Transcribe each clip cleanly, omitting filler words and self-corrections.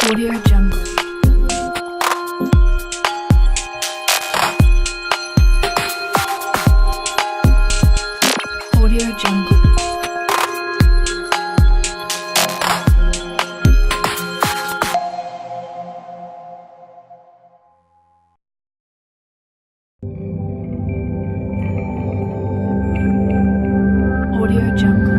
Audio Jungle. Audio Jungle. Audio Jungle.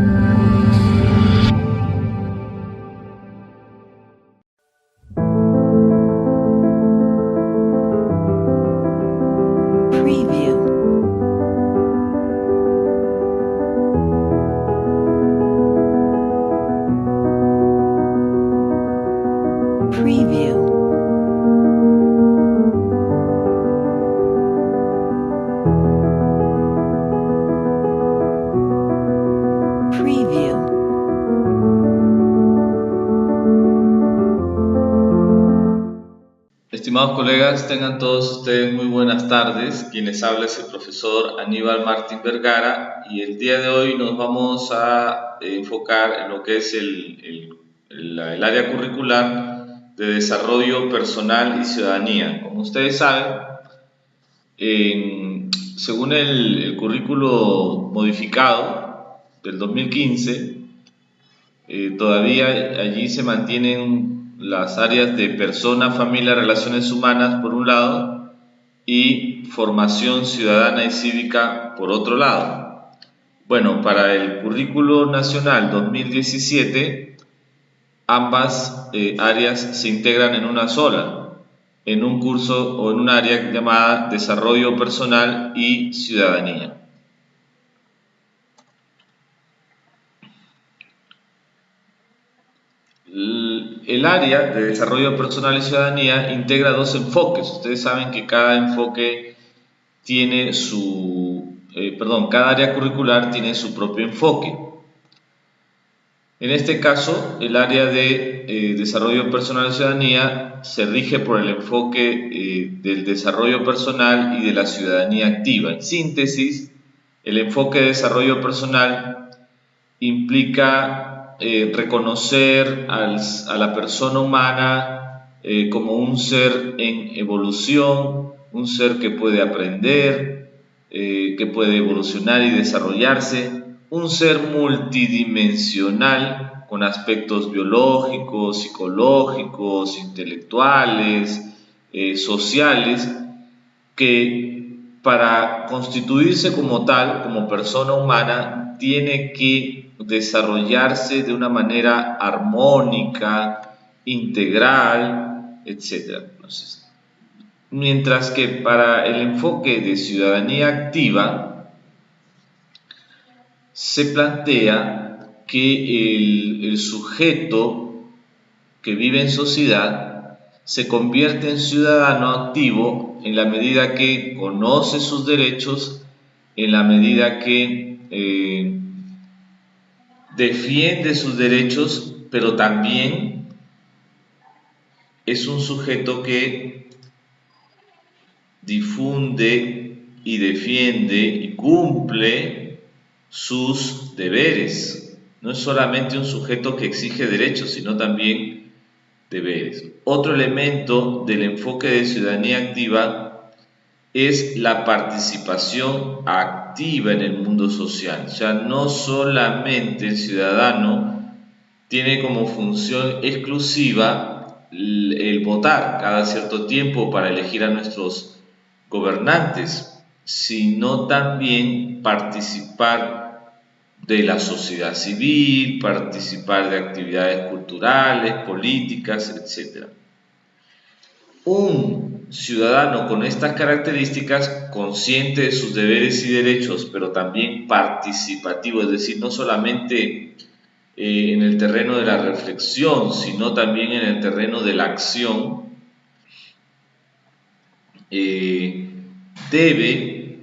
Preview. Preview. Preview. Estimados colegas, tengan todos ustedes muy buenas tardes. Quienes habla es el profesor Aníbal Martín Vergara y el día de hoy nos vamos a enfocar en lo que es el área curricular de desarrollo personal y ciudadanía. Como ustedes saben, según el currículo modificado del 2015, todavía allí se mantienen las áreas de persona, familia, relaciones humanas por un lado y formación ciudadana y cívica por otro lado. Bueno, para el currículo nacional 2017, ambas áreas se integran en una sola, en un curso o en un área llamada Desarrollo Personal y Ciudadanía. El área de desarrollo personal y ciudadanía integra dos enfoques. Ustedes saben que cada enfoque tiene cada área curricular tiene su propio enfoque. En este caso, el área de desarrollo personal y ciudadanía se rige por el enfoque del desarrollo personal y de la ciudadanía activa. En síntesis, el enfoque de desarrollo personal implica reconocer a la persona humana como un ser en evolución, un ser que puede aprender, que puede evolucionar y desarrollarse, un ser multidimensional con aspectos biológicos, psicológicos, intelectuales, sociales, que para constituirse como tal, como persona humana, tiene que desarrollarse de una manera armónica, integral, etc. Entonces, mientras que para el enfoque de ciudadanía activa se plantea que el sujeto que vive en sociedad se convierte en ciudadano activo en la medida que conoce sus derechos, en la medida que defiende sus derechos, pero también es un sujeto que difunde y defiende y cumple sus deberes. No es solamente un sujeto que exige derechos, sino también deberes. Otro elemento del enfoque de ciudadanía activa es la participación activa en el mundo social. O sea, no solamente el ciudadano tiene como función exclusiva el votar cada cierto tiempo para elegir a nuestros gobernantes, sino también participar de la sociedad civil, participar de actividades culturales, políticas, etc. Un ciudadano con estas características, consciente de sus deberes y derechos, pero también participativo, es decir, no solamente en el terreno de la reflexión, sino también en el terreno de la acción, debe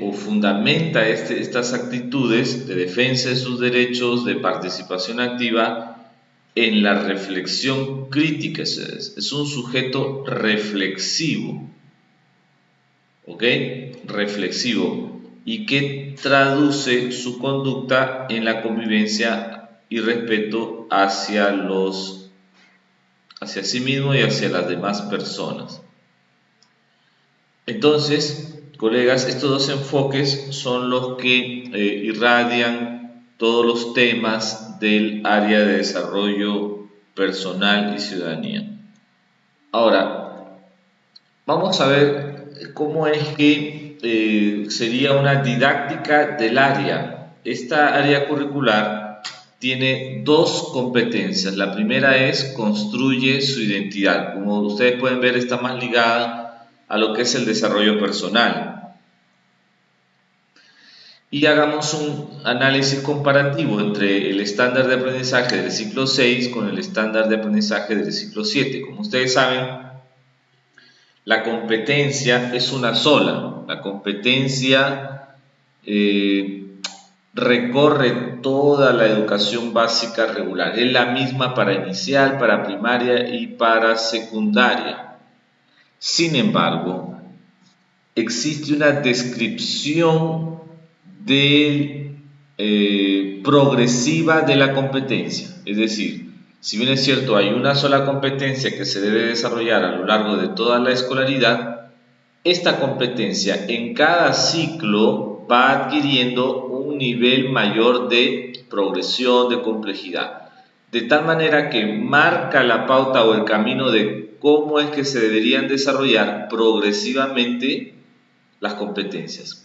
o fundamenta estas actitudes de defensa de sus derechos, de participación activa, en la reflexión crítica. Es un sujeto reflexivo, ¿ok? Reflexivo, y que traduce su conducta en la convivencia y respeto hacia los hacia sí mismo y hacia las demás personas. Entonces, colegas, estos dos enfoques son los que irradian todos los temas del área de desarrollo personal y ciudadanía. Ahora, vamos a ver cómo es que sería una didáctica del área. Esta área curricular tiene dos competencias. La primera es construye su identidad. Como ustedes pueden ver, está más ligada a lo que es el desarrollo personal. Y hagamos un análisis comparativo entre el estándar de aprendizaje del ciclo 6 con el estándar de aprendizaje del ciclo 7. Como ustedes saben, la competencia es una sola. La competencia recorre toda la educación básica regular. Es la misma para inicial, para primaria y para secundaria. Sin embargo, existe una descripción progresiva de la competencia. Es decir, si bien es cierto, hay una sola competencia que se debe desarrollar a lo largo de toda la escolaridad, esta competencia en cada ciclo va adquiriendo un nivel mayor de progresión, de complejidad, de tal manera que marca la pauta o el camino de cómo es que se deberían desarrollar progresivamente las competencias.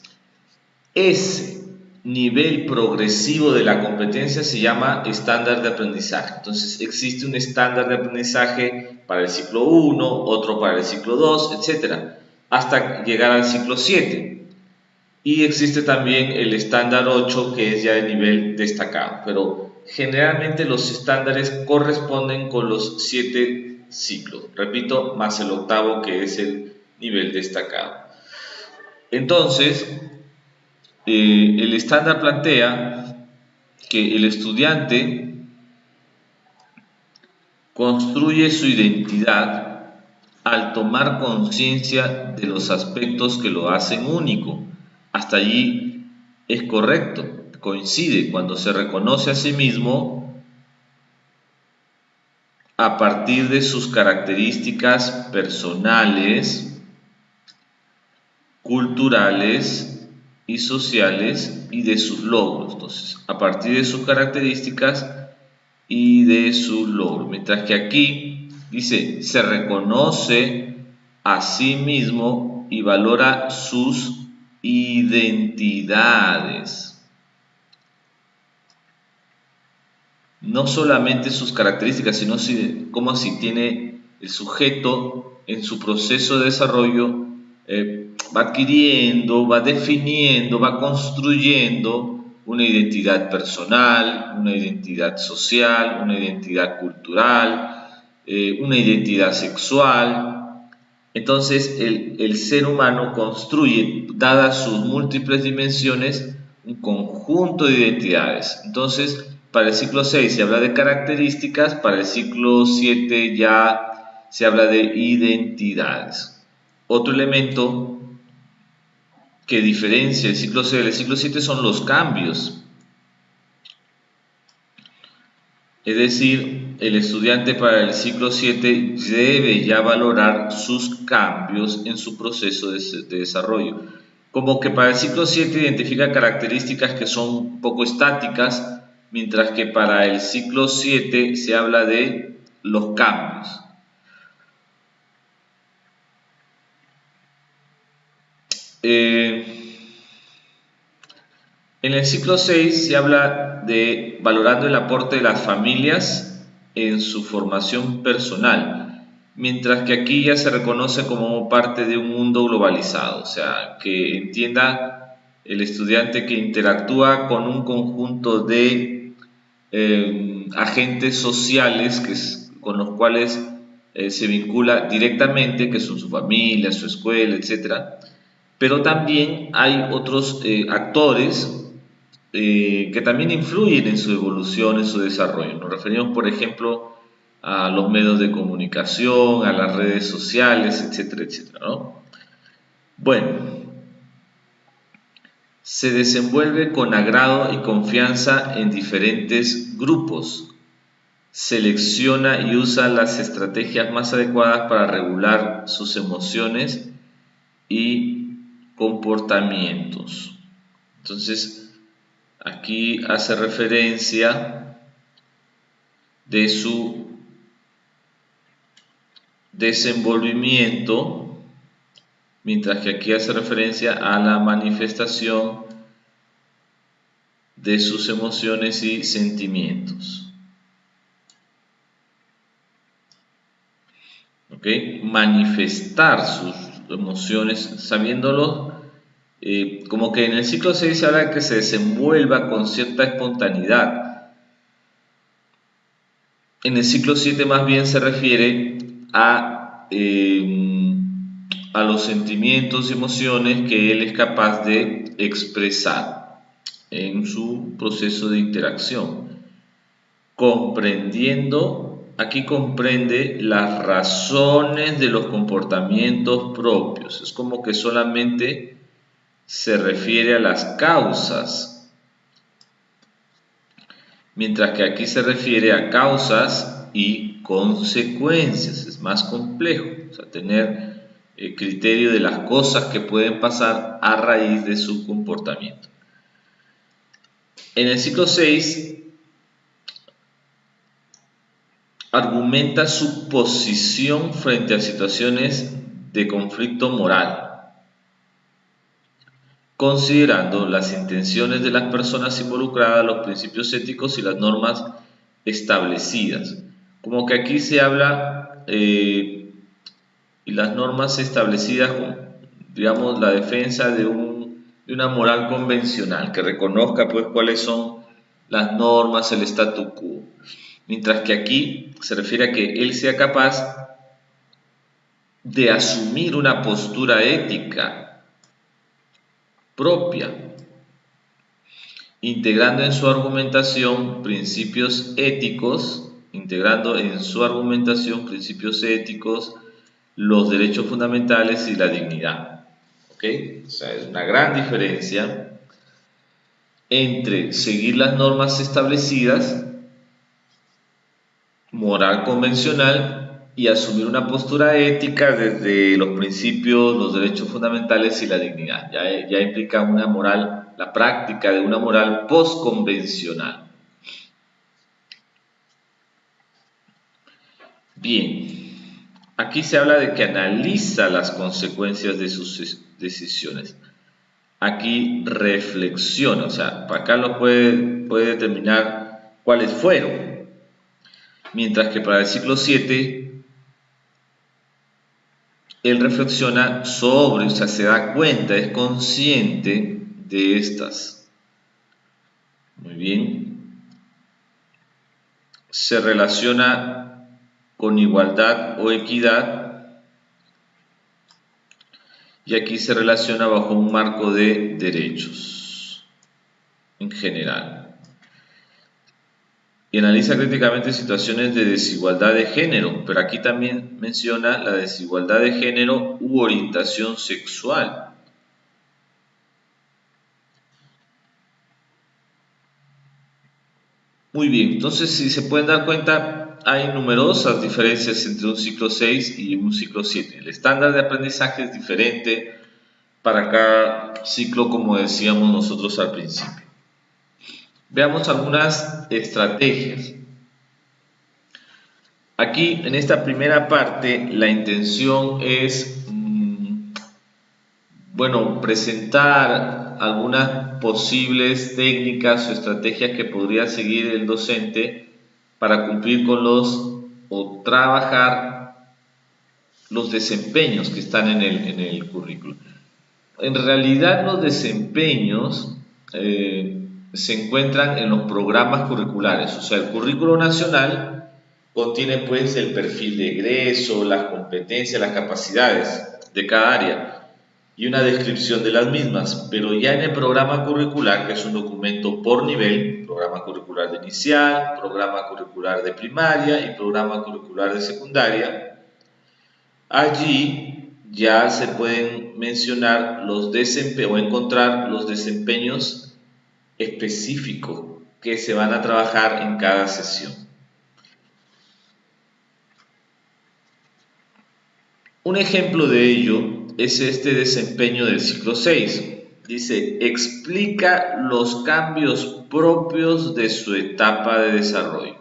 Ese nivel progresivo de la competencia se llama estándar de aprendizaje. Entonces existe un estándar de aprendizaje para el ciclo 1, otro para el ciclo 2, etc., hasta llegar al ciclo 7. Y existe también el estándar 8, que es ya de nivel destacado. Pero generalmente los estándares corresponden con los 7 ciclos. Repito, más el octavo, que es el nivel destacado. Entonces, el estándar plantea que el estudiante construye su identidad al tomar conciencia de los aspectos que lo hacen único. Hasta allí es correcto, coincide. Cuando se reconoce a sí mismo a partir de sus características personales, culturales y sociales y de sus logros. Entonces, a partir de sus características y de sus logros. Mientras que aquí dice, se reconoce a sí mismo y valora sus identidades. No solamente sus características, sino como si tiene el sujeto en su proceso de desarrollo, va adquiriendo, va definiendo, va construyendo una identidad personal, una identidad social, una identidad cultural, una identidad sexual. Entonces el ser humano construye, dadas sus múltiples dimensiones, un conjunto de identidades. Entonces, para el ciclo 6 se habla de características, para el ciclo 7 ya se habla de identidades. Otro elemento que diferencia el ciclo 6 del ciclo 7 son los cambios. Es decir, el estudiante para el ciclo 7 debe ya valorar sus cambios en su proceso de desarrollo. Como que para el ciclo 7 identifica características que son un poco estáticas, mientras que para el ciclo 7 se habla de los cambios. En el ciclo 6 se habla de valorando el aporte de las familias en su formación personal, mientras que aquí ya se reconoce como parte de un mundo globalizado, o sea, que entienda el estudiante que interactúa con un conjunto de agentes sociales con los cuales se vincula directamente, que son su familia, su escuela, etc. Pero también hay otros actores que también influyen en su evolución, en su desarrollo. Nos referimos, por ejemplo, a los medios de comunicación, a las redes sociales, etcétera, etcétera, ¿no? Bueno, se desenvuelve con agrado y confianza en diferentes grupos. selecciona y usa las estrategias más adecuadas para regular sus emociones y comportamientos. Entonces, aquí hace referencia de su desenvolvimiento, mientras que aquí hace referencia a la manifestación de sus emociones y sentimientos. ¿Ok? Manifestar sus emociones, sabiéndolo, como que en el ciclo 6 se habla de que se desenvuelva con cierta espontaneidad. En el ciclo 7 más bien se refiere a los sentimientos y emociones que él es capaz de expresar en su proceso de interacción, comprendiendo, aquí comprende las razones de los comportamientos propios. Es como que solamente se refiere a las causas, mientras que aquí se refiere a causas y consecuencias. Es más complejo, o sea, tener el criterio de las cosas que pueden pasar a raíz de su comportamiento. En el ciclo 6 argumenta su posición frente a situaciones de conflicto moral, considerando las intenciones de las personas involucradas, los principios éticos y las normas establecidas. Como que aquí se habla y las normas establecidas, digamos, la defensa de una moral convencional, que reconozca pues cuáles son las normas, el statu quo. Mientras que aquí se refiere a que él sea capaz de asumir una postura ética propia, integrando en su argumentación principios éticos, los derechos fundamentales y la dignidad. ¿Ok? O sea, es una gran diferencia entre seguir las normas establecidas, moral convencional, y asumir una postura ética desde los principios, los derechos fundamentales y la dignidad. Ya implica una moral, la práctica de una moral postconvencional. Bien, aquí se habla de que analiza las consecuencias de sus decisiones. Aquí reflexiona, o sea, para acá lo puede determinar cuáles fueron. Mientras que para el ciclo 7, él reflexiona sobre, o sea, se da cuenta, es consciente de estas. Muy bien. Se relaciona con igualdad o equidad. Y aquí se relaciona bajo un marco de derechos en general. Y analiza críticamente situaciones de desigualdad de género, pero aquí también menciona la desigualdad de género u orientación sexual. Muy bien, entonces si se pueden dar cuenta, hay numerosas diferencias entre un ciclo 6 y un ciclo 7. El estándar de aprendizaje es diferente para cada ciclo, como decíamos nosotros al principio. Veamos algunas estrategias. Aquí, en esta primera parte, la intención es, presentar algunas posibles técnicas o estrategias que podría seguir el docente para cumplir con o trabajar los desempeños que están en el currículo. En realidad, los desempeños se encuentran en los programas curriculares, o sea, el currículo nacional contiene pues el perfil de egreso, las competencias, las capacidades de cada área y una descripción de las mismas, pero ya en el programa curricular, que es un documento por nivel, programa curricular de inicial, programa curricular de primaria y programa curricular de secundaria, allí ya se pueden mencionar los desempeños o encontrar los desempeños específicos que se van a trabajar en cada sesión. Un ejemplo de ello es este desempeño del ciclo 6. Dice, explica los cambios propios de su etapa de desarrollo.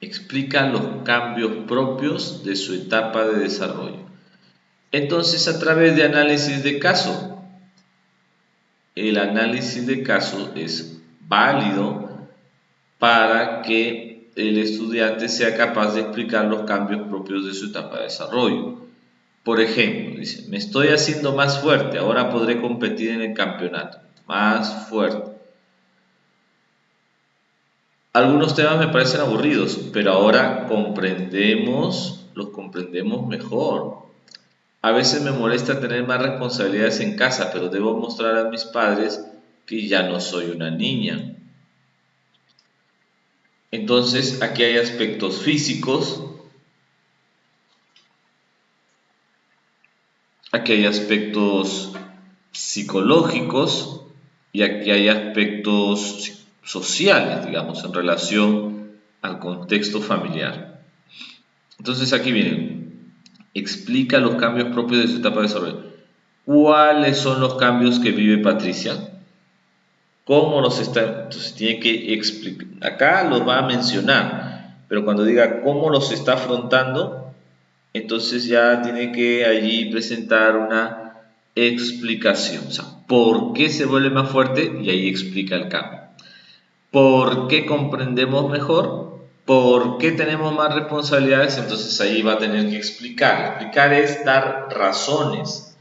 Explica los cambios propios de su etapa de desarrollo. Entonces, a través de análisis de caso, el análisis de caso es válido para que el estudiante sea capaz de explicar los cambios propios de su etapa de desarrollo. Por ejemplo, dice, me estoy haciendo más fuerte, ahora podré competir en el campeonato. Más fuerte. Algunos temas me parecen aburridos, pero ahora los comprendemos mejor. A veces me molesta tener más responsabilidades en casa, pero debo mostrar a mis padres que ya no soy una niña. Entonces, aquí hay aspectos físicos, aquí hay aspectos psicológicos y aquí hay aspectos sociales, digamos, en relación al contexto familiar. Entonces, aquí vienen, explica los cambios propios de su etapa de desarrollo. ¿Cuáles son los cambios que vive Patricia? ¿Cómo los está? Entonces tiene que explicar. Acá los va a mencionar, pero cuando diga cómo los está afrontando, entonces ya tiene que allí presentar una explicación. O sea, ¿por qué se vuelve más fuerte? Y ahí explica el cambio. ¿Por qué comprendemos mejor? ¿Por qué tenemos más responsabilidades? Entonces ahí va a tener que explicar. Explicar es dar razones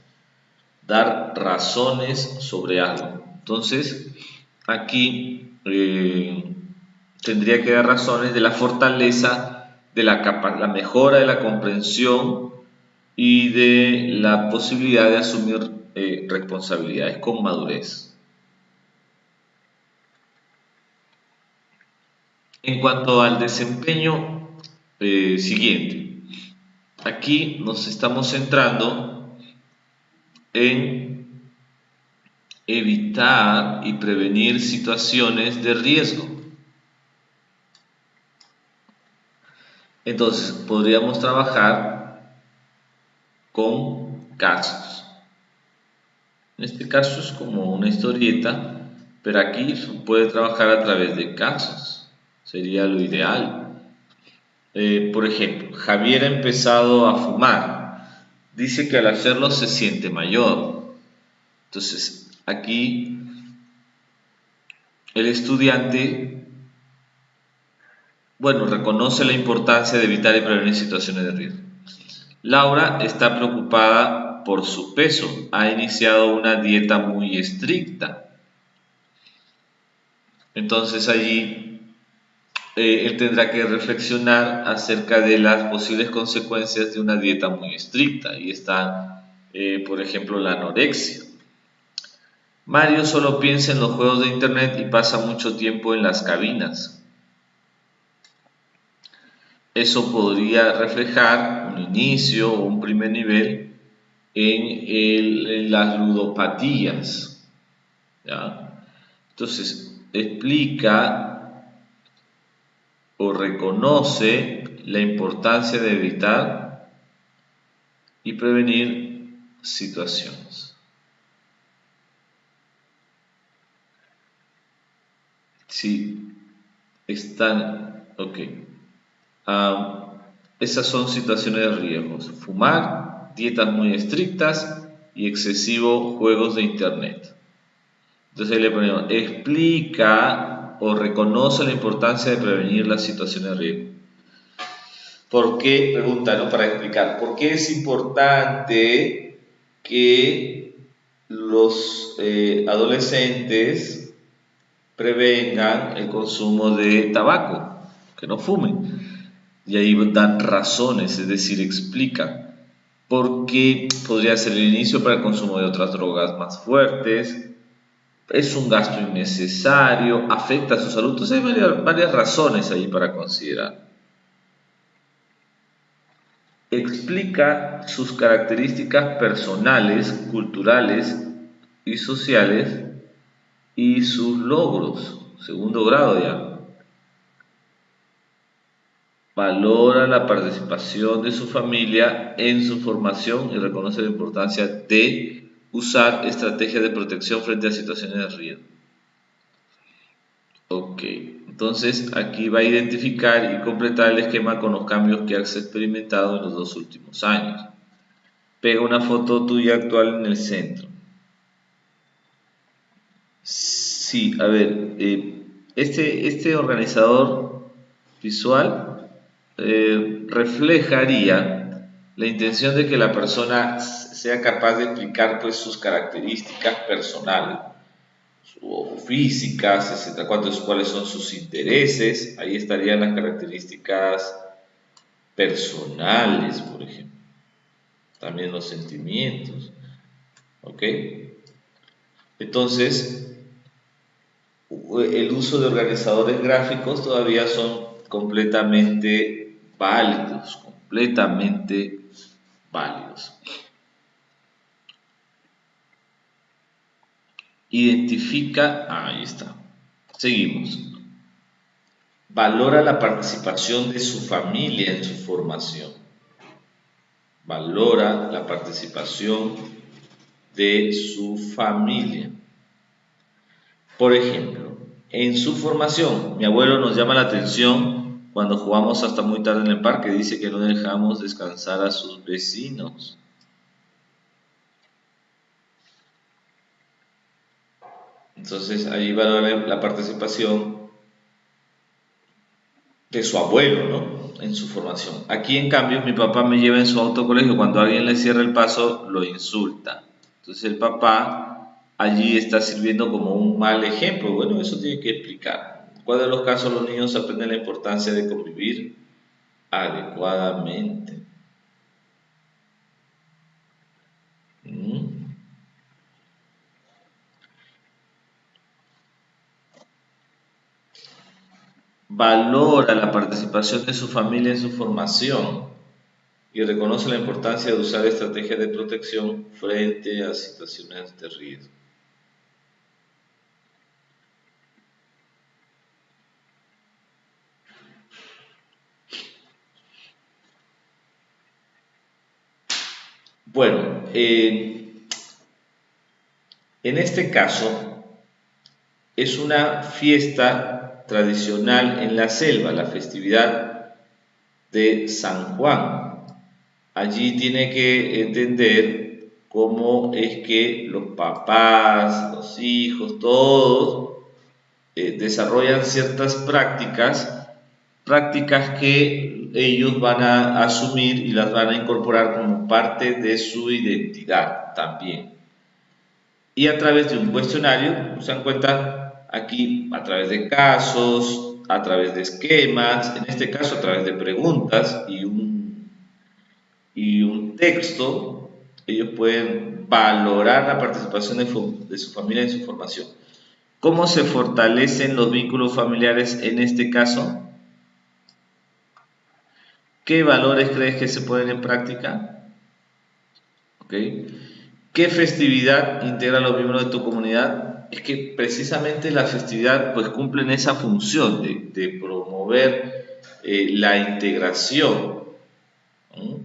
sobre algo. Entonces, aquí tendría que dar razones de la fortaleza, de la mejora de la comprensión y de la posibilidad de asumir responsabilidades con madurez. En cuanto al desempeño siguiente, aquí nos estamos centrando en evitar y prevenir situaciones de riesgo. Entonces, podríamos trabajar con casos. En este caso es como una historieta, pero aquí se puede trabajar a través de casos. Sería lo ideal. Por ejemplo, Javier ha empezado a fumar. Dice que al hacerlo se siente mayor. Entonces, aquí el estudiante, reconoce la importancia de evitar y prevenir situaciones de riesgo. Laura está preocupada por su peso. Ha iniciado una dieta muy estricta. Entonces allí él tendrá que reflexionar acerca de las posibles consecuencias de una dieta muy estricta. Y está, por ejemplo, la anorexia. Mario solo piensa en los juegos de internet y pasa mucho tiempo en las cabinas. Eso podría reflejar un inicio o un primer nivel en las ludopatías, ¿ya? Entonces, explica o reconoce la importancia de evitar y prevenir situaciones. Si están, ok. Esas son situaciones de riesgos: fumar, dietas muy estrictas y excesivos juegos de internet. Entonces ahí le ponemos, explica o reconoce la importancia de prevenir las situaciones de riesgo. ¿Por qué? Pregunta, ¿no? Para explicar. ¿Por qué es importante que los adolescentes prevengan el consumo de tabaco? Que no fumen. Y ahí dan razones, es decir, explican por qué podría ser el inicio para el consumo de otras drogas más fuertes, es un gasto innecesario, afecta a su salud. Entonces hay varias razones ahí para considerar. Explica sus características personales, culturales y sociales y sus logros, segundo grado ya. valora la participación de su familia en su formación y reconoce la importancia de usar estrategias de protección frente a situaciones de riesgo. Ok, entonces aquí va a identificar y completar el esquema con los cambios que has experimentado en los 2 últimos años. Pega una foto tuya actual en el centro. Sí, a ver, este organizador visual reflejaría la intención de que la persona sea capaz de explicar pues sus características personales o físicas, etcétera, cuáles son sus intereses. Ahí estarían las características personales, por ejemplo, también los sentimientos, ¿ok? Entonces, el uso de organizadores gráficos todavía son completamente válidos, completamente válidos. Identifica, ahí está, seguimos. Valora la participación de su familia en su formación. Valora la participación de su familia. Por ejemplo, en su formación, mi abuelo nos llama la atención cuando jugamos hasta muy tarde en el parque. Dice que no dejamos descansar a sus vecinos. Entonces, ahí valora la participación de su abuelo, ¿no? En su formación. Aquí, en cambio, mi papá me lleva en su auto colegio. Cuando alguien le cierra el paso, lo insulta. Entonces, el papá allí está sirviendo como un mal ejemplo. Bueno, eso tiene que explicar. ¿En cuál de los casos los niños aprenden la importancia de convivir adecuadamente? ¿Mm? Valora la participación de su familia en su formación y reconoce la importancia de usar estrategias de protección frente a situaciones de riesgo. Bueno, en este caso es una fiesta tradicional en la selva, la festividad de San Juan. Allí tiene que entender cómo es que los papás, los hijos, todos desarrollan ciertas prácticas que ellos van a asumir y las van a incorporar como parte de su identidad también. Y a través de un cuestionario se dan cuenta aquí a través de casos, a través de esquemas, en este caso a través de preguntas y un texto, ellos pueden valorar la participación de su familia en su formación. ¿Cómo se fortalecen los vínculos familiares en este caso? ¿Qué valores crees que se ponen en práctica? ¿Okay? ¿Qué festividad integra a los miembros de tu comunidad? Es que precisamente la festividad pues cumplen esa función de promover la integración. ¿No?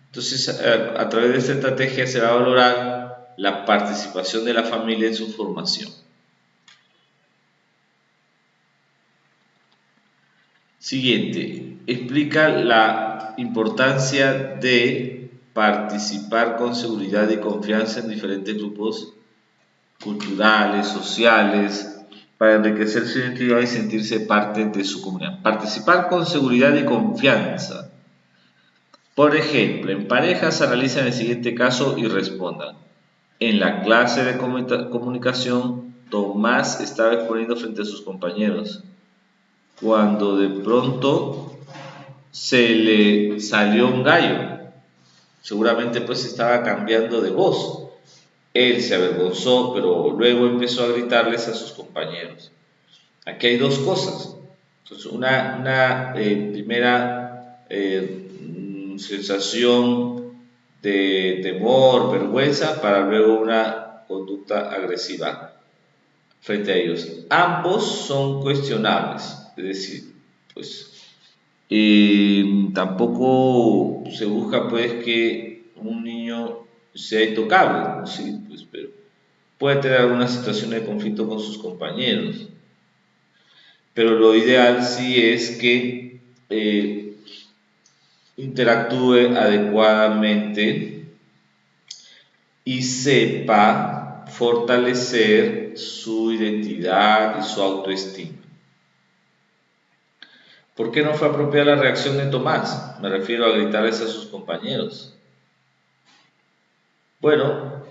Entonces, a través de esta estrategia se va a valorar la participación de la familia en su formación. Siguiente, explica la importancia de participar con seguridad y confianza en diferentes grupos culturales, sociales, para enriquecer su identidad y sentirse parte de su comunidad. Participar con seguridad y confianza. Por ejemplo, en parejas analicen el siguiente caso y respondan. En la clase de comunicación, Tomás estaba exponiendo frente a sus compañeros, cuando de pronto se le salió un gallo. Seguramente pues estaba cambiando de voz. Él se avergonzó, pero luego empezó a gritarles a sus compañeros. Aquí hay dos cosas. Entonces, una primera sensación de temor, vergüenza, para luego una conducta agresiva frente a ellos. Ambos son cuestionables, es decir, pues Tampoco se busca pues que un niño sea intocable, ¿no? Sí, pues, pero puede tener alguna situación de conflicto con sus compañeros. Pero lo ideal sí es que interactúe adecuadamente y sepa fortalecer su identidad y su autoestima. ¿Por qué no fue apropiada la reacción de Tomás? Me refiero a gritarles a sus compañeros. Bueno,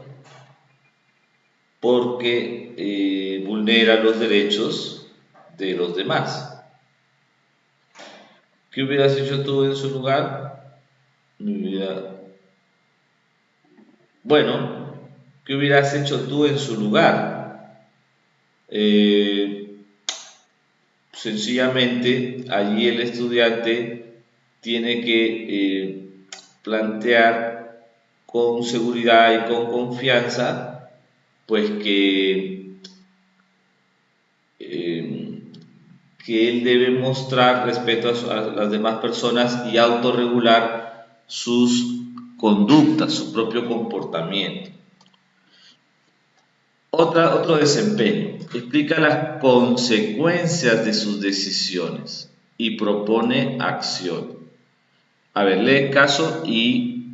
porque vulnera los derechos de los demás. ¿Qué hubieras hecho tú en su lugar? Bueno, ¿qué hubieras hecho tú en su lugar? Sencillamente, allí el estudiante tiene que plantear con seguridad y con confianza, pues eh, que él debe mostrar respeto a las demás personas y autorregular sus conductas, su propio comportamiento. Otro desempeño. Explica las consecuencias de sus decisiones y propone acción. A ver, lee el caso y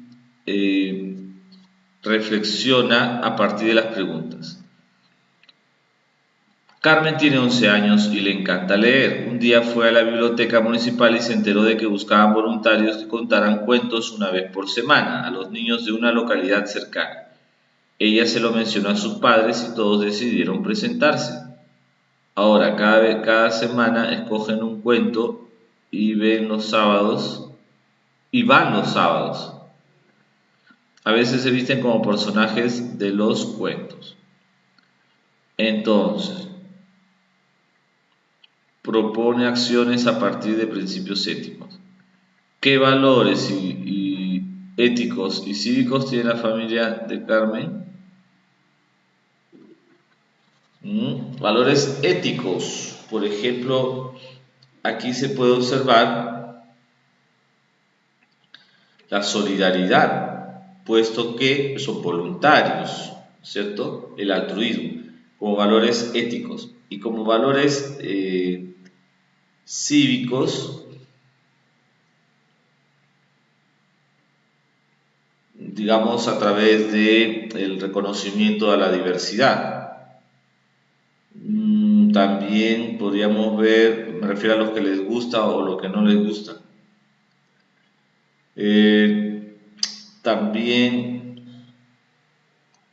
reflexiona a partir de las preguntas. Carmen tiene 11 años y le encanta leer. Un día fue a la biblioteca municipal y se enteró de que buscaban voluntarios que contaran cuentos una vez por semana a los niños de una localidad cercana. Ella se lo mencionó a sus padres y todos decidieron presentarse. Ahora, cada semana escogen un cuento y van los sábados. A veces se visten como personajes de los cuentos. Entonces, propone acciones a partir de principios éticos. ¿Qué valores y éticos y cívicos tiene la familia de Carmen? Valores éticos. Por ejemplo, aquí se puede observar la solidaridad, puesto que son voluntarios, ¿cierto? El altruismo, como valores éticos. Y como valores cívicos, digamos, a través del reconocimiento a la diversidad. También podríamos ver, me refiero a los que les gusta o lo que no les gusta. También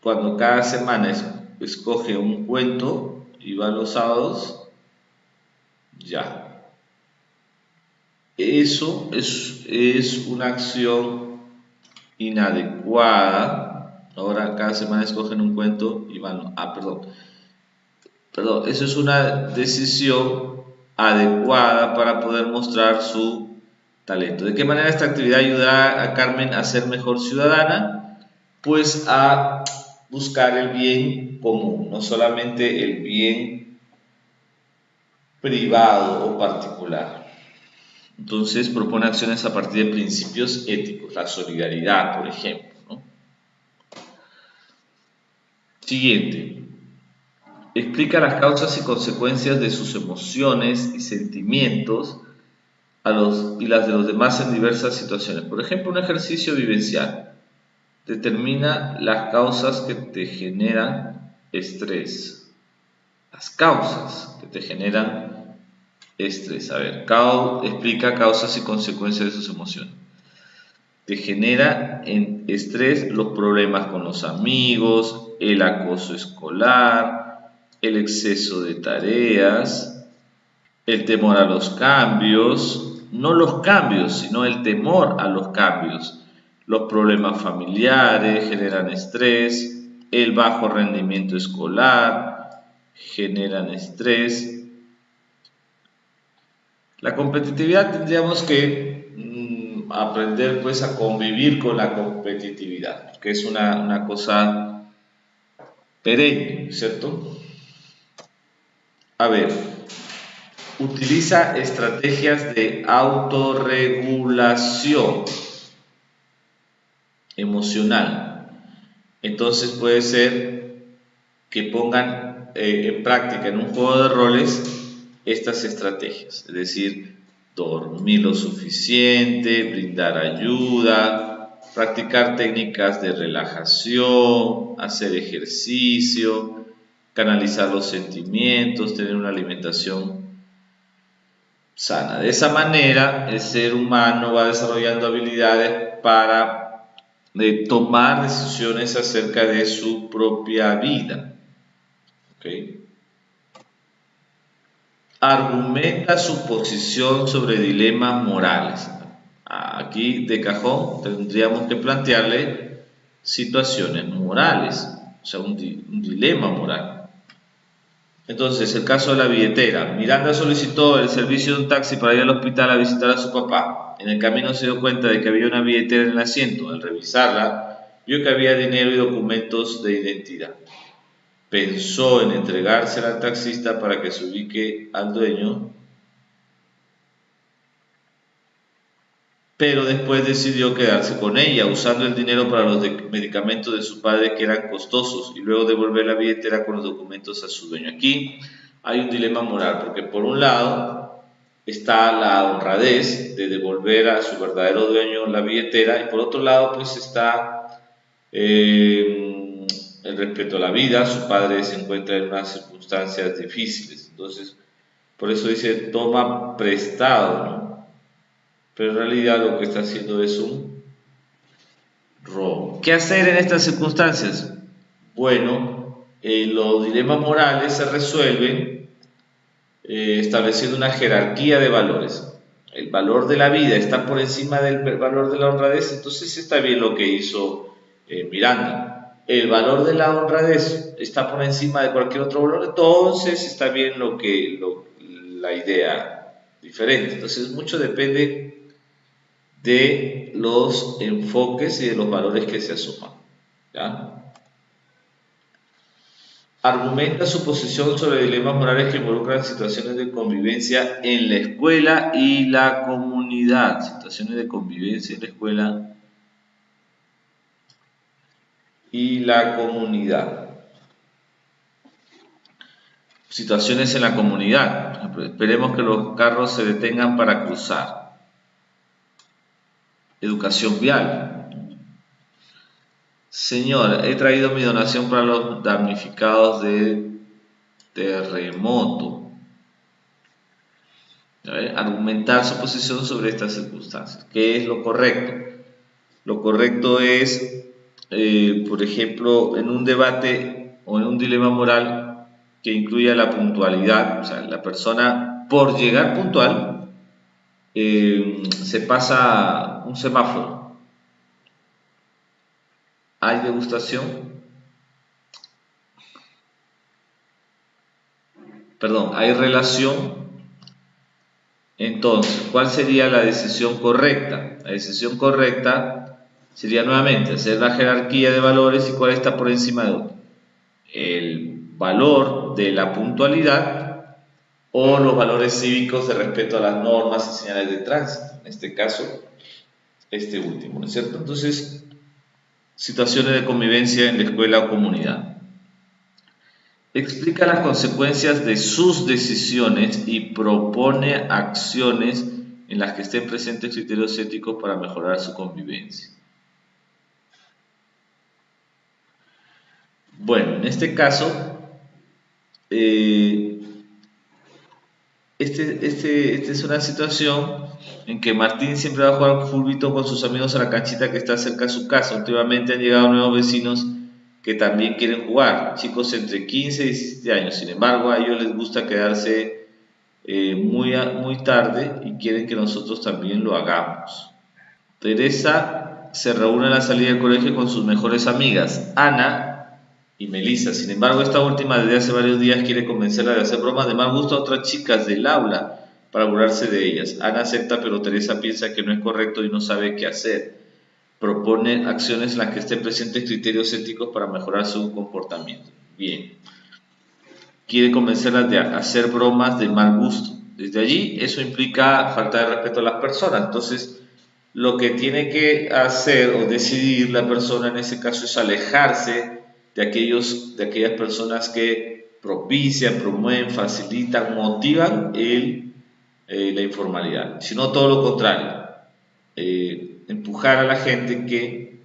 cuando cada semana escoge un cuento y va los sábados, ya. Eso es una acción inadecuada. Ahora cada semana escogen un cuento y van... Perdón, eso es una decisión adecuada para poder mostrar su talento. ¿De qué manera esta actividad ayudará a Carmen a ser mejor ciudadana? Pues a buscar el bien común, no solamente el bien privado o particular. Entonces propone acciones a partir de principios éticos, la solidaridad, por ejemplo, ¿no? Siguiente. Explica las causas y consecuencias de sus emociones y sentimientos y las de los demás en diversas situaciones. Por ejemplo, un ejercicio vivencial. Determina las causas que te generan estrés. Las causas que te generan estrés. A ver, explica causas y consecuencias de sus emociones. Te genera en estrés los problemas con los amigos, el acoso escolar, el exceso de tareas, el temor a los cambios, no los cambios, sino el temor a los cambios. Los problemas familiares generan estrés, el bajo rendimiento escolar generan estrés. La competitividad tendríamos que aprender pues a convivir con la competitividad, que es una cosa perenne, ¿cierto? A ver, Utiliza estrategias de autorregulación emocional. Entonces puede ser que pongan en práctica en un juego de roles estas estrategias, es decir, dormir lo suficiente, brindar ayuda, practicar técnicas de relajación, hacer ejercicio, canalizar los sentimientos, tener una alimentación sana. De esa manera, el ser humano va desarrollando habilidades para tomar decisiones acerca de su propia vida. ¿Okay? Argumenta su posición sobre dilemas morales. Aquí de cajón tendríamos que plantearle situaciones morales, o sea, un dilema moral. Entonces, el caso de la billetera. Miranda solicitó el servicio de un taxi para ir al hospital a visitar a su papá. En el camino se dio cuenta de que había una billetera en el asiento. Al revisarla, vio que había dinero y documentos de identidad. Pensó en entregársela al taxista para que se ubique al dueño, pero después decidió quedarse con ella, usando el dinero para los medicamentos de su padre que eran costosos, y luego devolver la billetera con los documentos a su dueño. Aquí hay un dilema moral, porque por un lado está la honradez de devolver a su verdadero dueño la billetera, y por otro lado pues está el respeto a la vida. Su padre se encuentra en unas circunstancias difíciles, entonces por eso dice toma prestado, ¿no? Pero en realidad lo que está haciendo es un robo. ¿Qué hacer en estas circunstancias? Bueno, los dilemas morales se resuelven estableciendo una jerarquía de valores. El valor de la vida está por encima del valor de la honradez, entonces está bien lo que hizo Miranda. El valor de la honradez está por encima de cualquier otro valor, entonces está bien la idea diferente. Entonces mucho depende de los enfoques y de los valores que se asuman, ¿ya? Argumenta su posición sobre dilemas morales que involucran situaciones de convivencia en la escuela y la comunidad. Situaciones de convivencia en la escuela y la comunidad. Situaciones en la comunidad. Por ejemplo, esperemos que los carros se detengan para cruzar. Educación vial. Señor, he traído mi donación para los damnificados de terremoto. Argumentar su posición sobre estas circunstancias. ¿Qué es lo correcto? Lo correcto es, por ejemplo, en un debate o en un dilema moral que incluya la puntualidad, o sea, la persona por llegar puntual se pasa un semáforo. ¿Hay degustación? Perdón, ¿hay relación? Entonces, ¿cuál sería la decisión correcta? La decisión correcta sería nuevamente hacer la jerarquía de valores y cuál está por encima de otro. El valor de la puntualidad o los valores cívicos de respeto a las normas y señales de tránsito. En este caso, este último, ¿no es cierto? Entonces, situaciones de convivencia en la escuela o comunidad. Explica las consecuencias de sus decisiones y propone acciones en las que estén presentes criterios éticos para mejorar su convivencia. Bueno, en este caso, esta es una situación en que Martín siempre va a jugar fulbito con sus amigos a la canchita que está cerca de su casa. Últimamente han llegado nuevos vecinos que también quieren jugar, chicos entre 15 y 17 años. Sin embargo, a ellos les gusta quedarse muy tarde y quieren que nosotros también lo hagamos. Teresa se reúne a la salida del colegio con sus mejores amigas, Ana y Melissa. Sin embargo, esta última desde hace varios días quiere convencerla de hacer bromas de mal gusto a otras chicas del aula para burlarse de ellas. Ana acepta, pero Teresa piensa que no es correcto y no sabe qué hacer. Propone acciones en las que estén presentes criterios éticos para mejorar su comportamiento. Bien. Quiere convencerlas de hacer bromas de mal gusto. Desde allí, eso implica falta de respeto a las personas. Entonces, lo que tiene que hacer o decidir la persona en ese caso es alejarse de aquellas personas que propician, promueven, facilitan, motivan la informalidad, sino todo lo contrario, empujar a la gente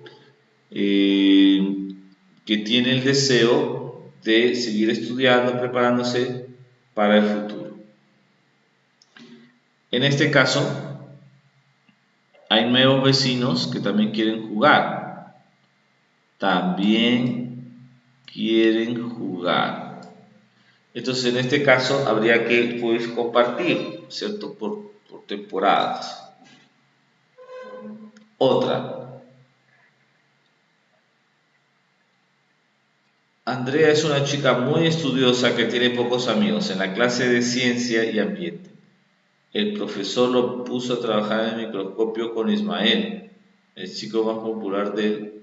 eh, que tiene el deseo de seguir estudiando, preparándose para el futuro. En este caso, hay nuevos vecinos que también quieren jugar. También quieren jugar. Entonces, en este caso, habría que pues, compartir, ¿cierto? Por temporadas. Otra. Andrea es una chica muy estudiosa que tiene pocos amigos en la clase de ciencia y ambiente. El profesor lo puso a trabajar en el microscopio con Ismael, el chico más popular del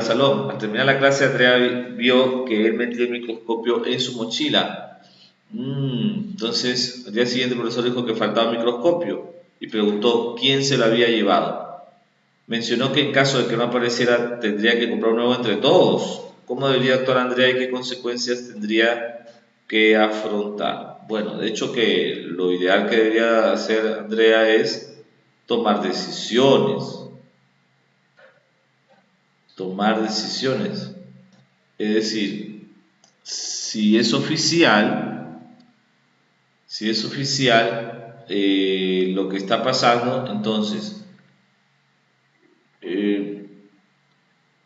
salón. Al terminar la clase, Andrea vio que él metía el microscopio en su mochila. Entonces, al día siguiente el profesor dijo que faltaba un microscopio y preguntó quién se lo había llevado. Mencionó que en caso de que no apareciera tendría que comprar un nuevo entre todos. ¿Cómo debería actuar Andrea y qué consecuencias tendría que afrontar? Bueno, de hecho que lo ideal que debería hacer Andrea es tomar decisiones. Tomar decisiones. Es decir, si es oficial lo que está pasando, entonces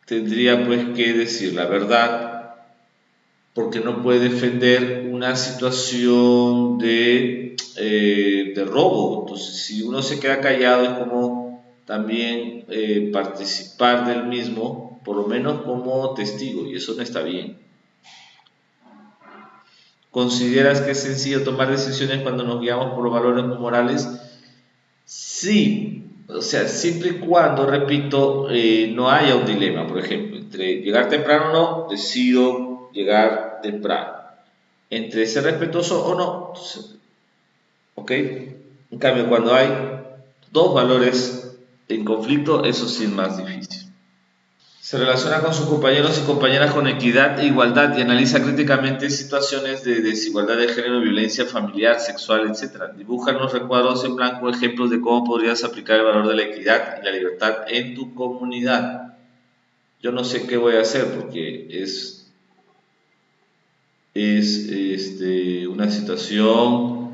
tendría pues que decir la verdad, porque no puede defender una situación de robo. Entonces, si uno se queda callado es como también participar del mismo, por lo menos como testigo, y eso no está bien. ¿Consideras que es sencillo tomar decisiones cuando nos guiamos por los valores morales? Sí, o sea, siempre y cuando, repito, no haya un dilema, por ejemplo, entre llegar temprano o no, decido llegar temprano. Entre ser respetuoso o no, ¿ok? En cambio, cuando hay dos valores en conflicto, eso sí es más difícil. Se relaciona con sus compañeros y compañeras con equidad e igualdad y analiza críticamente situaciones de desigualdad de género, violencia familiar, sexual, etc. Dibuja en los recuadros en blanco ejemplos de cómo podrías aplicar el valor de la equidad y la libertad en tu comunidad. Yo no sé qué voy a hacer porque es una situación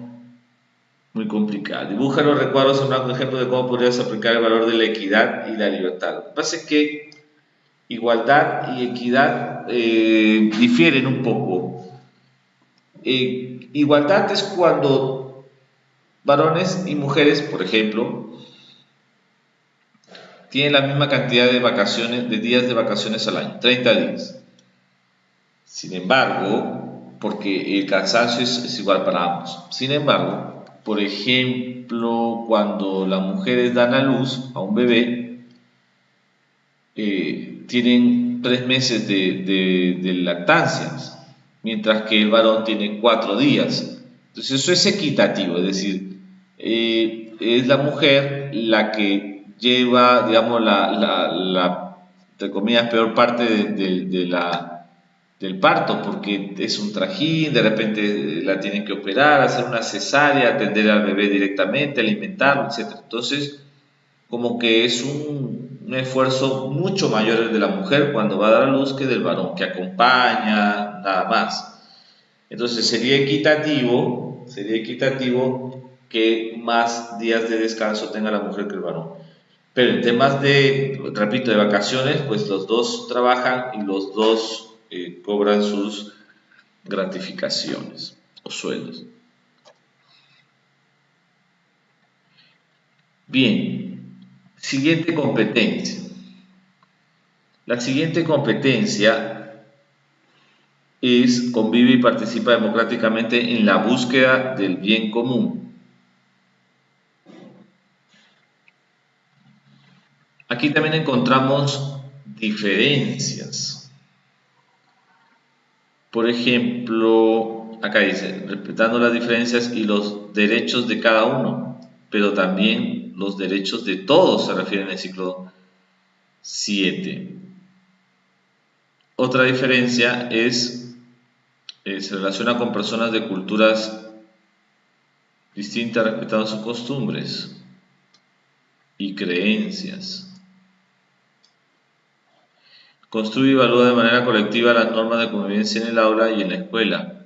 muy complicada. Dibuja en los recuadros en blanco ejemplos de cómo podrías aplicar el valor de la equidad y la libertad. Lo que pasa es que igualdad y equidad difieren un poco. Igualdad es cuando varones y mujeres, por ejemplo, tienen la misma cantidad de vacaciones, de días de vacaciones al año, 30 días. Sin embargo, porque el cansancio es igual para ambos. Sin embargo, por ejemplo, cuando las mujeres dan a luz a un bebé, tienen 3 meses de lactancia, mientras que el varón tiene 4 días. Entonces eso es equitativo, es decir, es la mujer la que lleva, digamos, entre comillas, peor parte del parto, porque es un trajín, de repente la tienen que operar, hacer una cesárea, atender al bebé directamente, alimentarlo, etc. Entonces, como que es un esfuerzo mucho mayor el de la mujer cuando va a dar a luz que del varón, que acompaña, nada más. Entonces sería equitativo que más días de descanso tenga la mujer que el varón. Pero en temas repito, de vacaciones, pues los dos trabajan y los dos cobran sus gratificaciones o sueldos. Bien, siguiente competencia. La siguiente competencia es convive y participa democráticamente en la búsqueda del bien común. Aquí también encontramos diferencias. Por ejemplo, acá dice, respetando las diferencias y los derechos de cada uno, pero también los derechos de todos se refiere en el ciclo 7. Otra diferencia es, se relaciona con personas de culturas distintas respetando sus costumbres y creencias. Construye y evalúa de manera colectiva las normas de convivencia en el aula y en la escuela.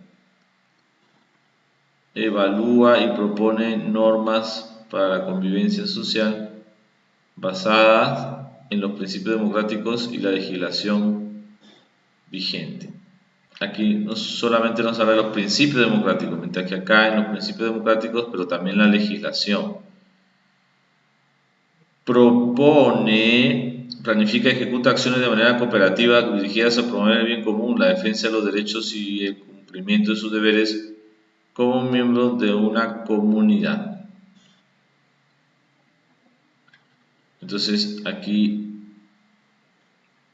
Evalúa y propone normas para la convivencia social basadas en los principios democráticos y la legislación vigente. Aquí no solamente nos habla de los principios democráticos, mientras que acá en los principios democráticos, pero también la legislación. Propone, planifica y ejecuta acciones de manera cooperativa dirigidas a promover el bien común, la defensa de los derechos y el cumplimiento de sus deberes como miembro de una comunidad. Entonces aquí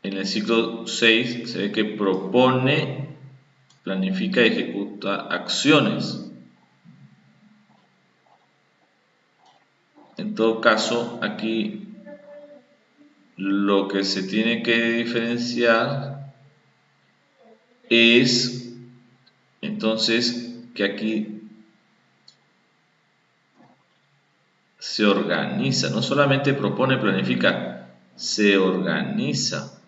en el ciclo 6 se ve que propone, planifica y ejecuta acciones. En todo caso, aquí lo que se tiene que diferenciar es entonces que aquí se organiza, no solamente propone, planifica, se organiza.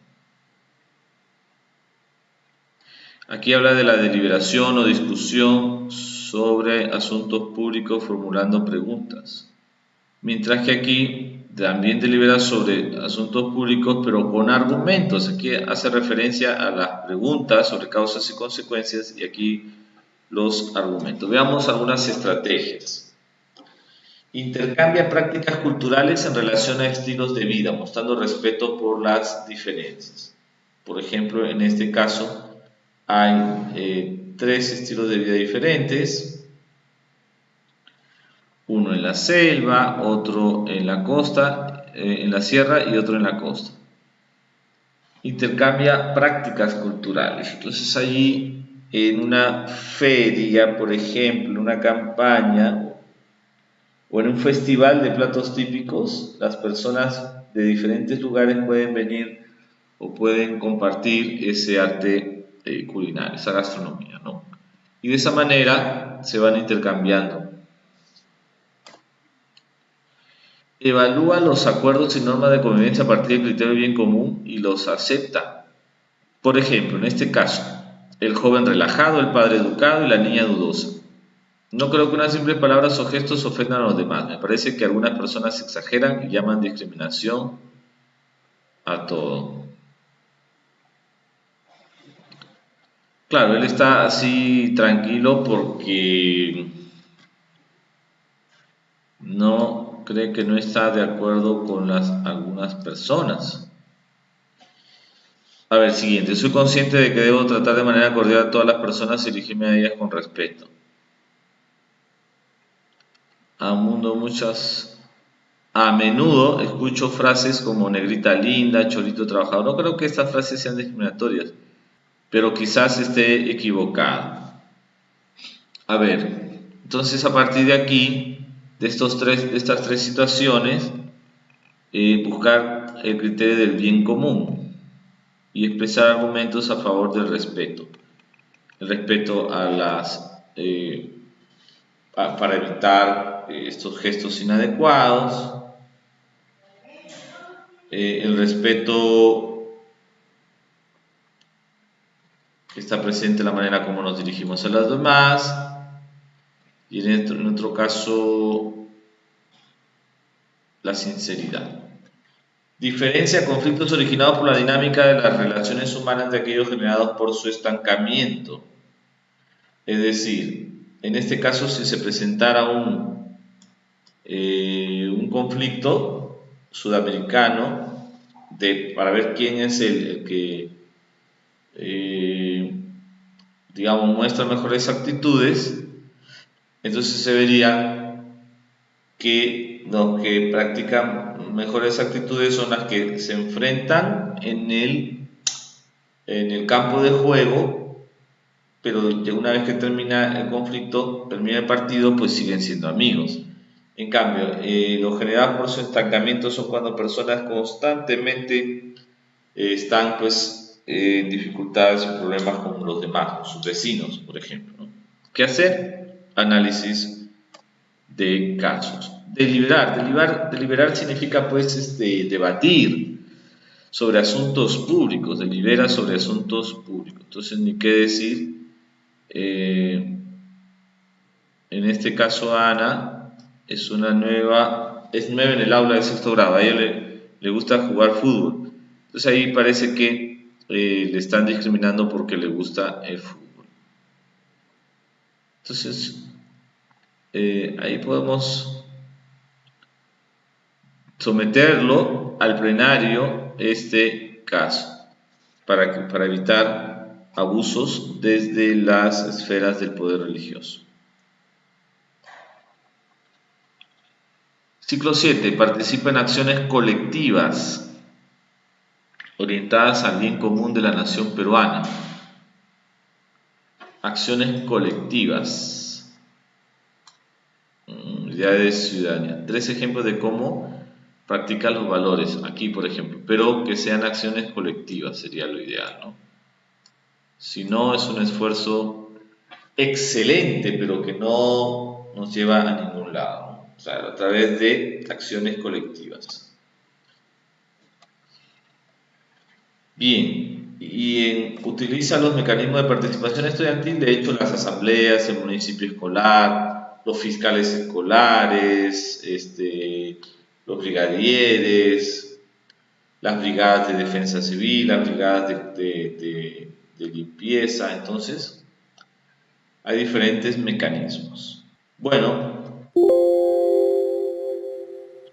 Aquí habla de la deliberación o discusión sobre asuntos públicos formulando preguntas. Mientras que aquí también delibera sobre asuntos públicos, pero con argumentos. Aquí hace referencia a las preguntas sobre causas y consecuencias y aquí los argumentos. Veamos algunas estrategias. Intercambia prácticas culturales en relación a estilos de vida, mostrando respeto por las diferencias. Por ejemplo, en este caso hay 3 estilos de vida diferentes. Uno en la selva, otro en la costa, en la sierra y otro en la costa. Intercambia prácticas culturales. Entonces allí en una feria, por ejemplo, en una campaña o en un festival de platos típicos, las personas de diferentes lugares pueden venir o pueden compartir ese arte culinario, esa gastronomía, ¿no? Y de esa manera se van intercambiando. Evalúa los acuerdos y normas de convivencia a partir del criterio de bien común y los acepta. Por ejemplo, en este caso, el joven relajado, el padre educado y la niña dudosa. No creo que unas simples palabras o gestos ofendan a los demás. Me parece que algunas personas exageran y llaman discriminación a todo. Claro, él está así tranquilo porque no cree que no está de acuerdo con algunas personas. A ver, siguiente. Soy consciente de que debo tratar de manera cordial a todas las personas y dirigirme a ellas con respeto. A menudo escucho frases como negrita linda, cholito trabajador. No creo que estas frases sean discriminatorias, pero quizás esté equivocado. A ver, entonces a partir de aquí, de estas tres situaciones, buscar el criterio del bien común y expresar argumentos a favor del respeto. El respeto a para evitar estos gestos inadecuados, el respeto que está presente en la manera como nos dirigimos a los demás y en otro caso la sinceridad. Diferencia conflictos originados por la dinámica de las relaciones humanas de aquellos generados por su estancamiento. Es decir, en este caso si se presentara un conflicto sudamericano para ver quién es el que digamos muestra mejores actitudes, entonces se vería que los que practican mejores actitudes son las que se enfrentan en el campo de juego pero ya una vez que termina el conflicto, termina el partido, pues siguen siendo amigos. En cambio, lo generado por su estancamiento son cuando personas constantemente están pues en dificultades y problemas con los demás, con sus vecinos, por ejemplo, ¿no? ¿Qué hacer? Análisis de casos. Deliberar significa pues debatir sobre asuntos públicos, delibera sobre asuntos públicos. Entonces, ni qué decir, en este caso Ana es nueva en el aula de sexto grado, a ella le gusta jugar fútbol. Entonces ahí parece que le están discriminando porque le gusta el fútbol. Entonces, ahí podemos someterlo al plenario este caso para evitar abusos desde las esferas del poder religioso. Ciclo 7. Participa en acciones colectivas orientadas al bien común de la nación peruana. Acciones colectivas. Idea de ciudadanía. 3 ejemplos de cómo practicar los valores. Aquí, por ejemplo. Pero que sean acciones colectivas sería lo ideal, ¿no? Si no, es un esfuerzo excelente, pero que no nos lleva a ningún lado, ¿no? O sea, a través de acciones colectivas. Bien, utiliza los mecanismos de participación estudiantil, de hecho las asambleas, el municipio escolar, los fiscales escolares, los brigadieres, las brigadas de defensa civil, las brigadas de limpieza. Entonces, hay diferentes mecanismos. Bueno,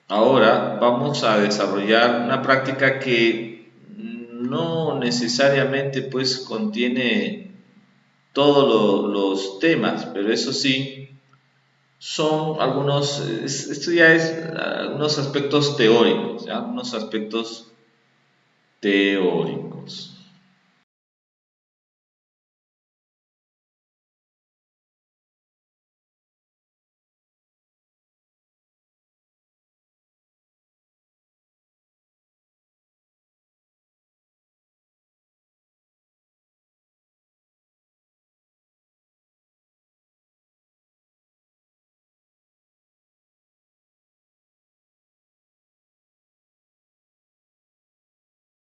ahora vamos a desarrollar una práctica que no necesariamente pues contiene todos los temas, pero eso sí, son esto ya es algunos aspectos teóricos, ¿ya? Algunos aspectos teóricos.